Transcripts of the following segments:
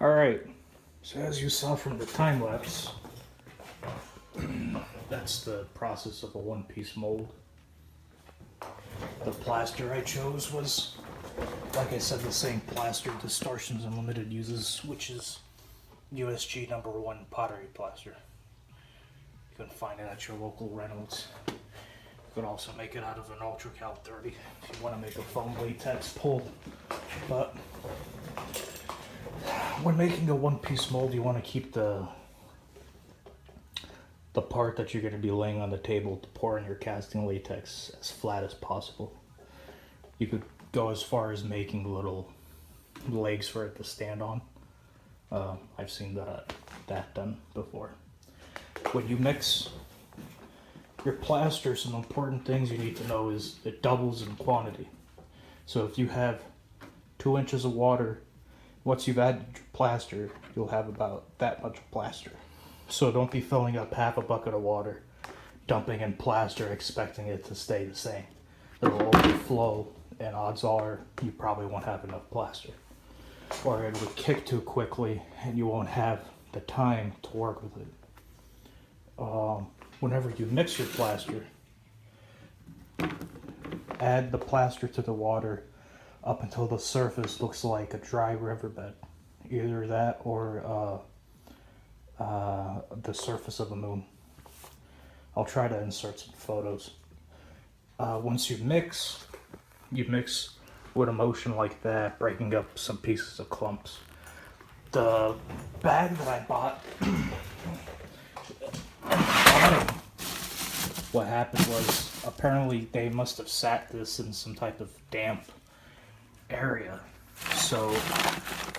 Alright, so as you saw from the time lapse, that's the process of a one-piece mold. The plaster I chose was, like I said, the same plaster Distortions Unlimited uses, which is Usg No1 Pottery Plaster. You can find it at your local Reynolds. You can also make it out of an Ultra Cal 30 if you want to make a foam latex pull. But when making a one-piece mold, you want to keep the part that you're going to be laying on the table to pour in your casting latex as flat as possible. You could go as far as making little legs for it to stand on. I've seen that done before. When you mix your plaster, some important things you need to know is it doubles in quantity. So if you have 2 inches of water, once you've added your plaster, you'll have about that much plaster. So don't be filling up half a bucket of water, dumping in plaster, expecting it to stay the same. It'll overflow, and odds are you probably won't have enough plaster. Or it would kick too quickly, and you won't have the time to work with it. Whenever you mix your plaster, add the plaster to the water up until the surface looks like a dry riverbed. Either that or the surface of a moon. I'll try to insert some photos. Once you mix with a motion like that, breaking up some pieces of clumps. The bag that I bought, what happened was apparently they must have sat this in some type of damp area. So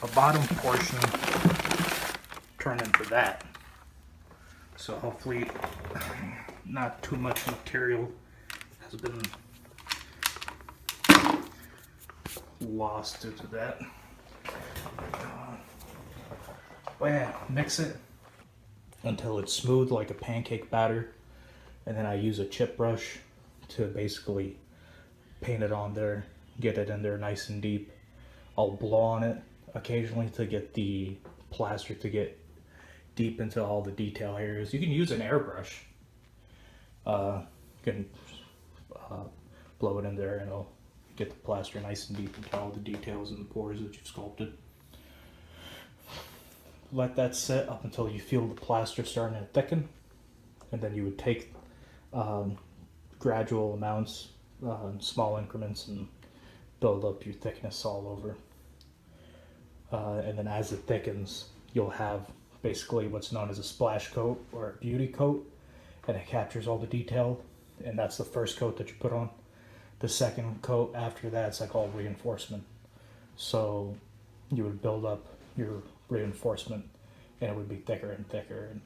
the bottom portion turned into that. So hopefully not too much material has been lost due to that. But yeah, mix it until it's smooth like a pancake batter, and then I use a chip brush to basically paint it on there, get it in there nice and deep. I'll blow on it occasionally to get the plaster to get deep into all the detail areas. You can use an airbrush. You can blow it in there and it'll get the plaster nice and deep into all the details and the pores that you've sculpted. Let that sit up until you feel the plaster starting to thicken, and then you would take gradual amounts, small increments, and build up your thickness all over. And then as it thickens, you'll have basically what's known as a splash coat or a beauty coat, and it captures all the detail, and that's the first coat that you put on. The second coat after that's like all reinforcement. So you would build up your reinforcement, and it would be thicker and thicker, and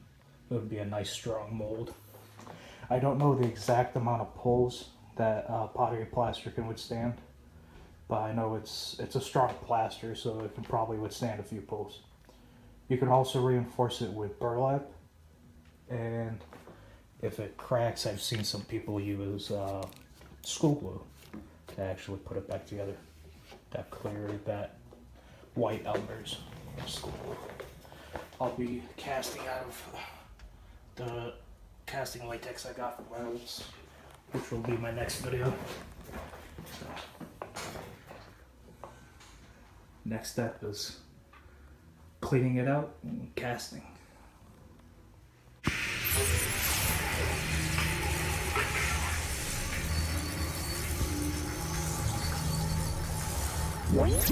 it would be a nice strong mold. I don't know the exact amount of pulls that pottery plaster can withstand, but I know it's a strong plaster, so it can probably withstand a few pulls. You can also reinforce it with burlap, and if it cracks, I've seen some people use school glue to actually put it back together. That clear, that white elmers school glue. I'll be casting out of the casting latex I got from Reynolds, which will be my next video. So, next step is cleaning it out and casting. What?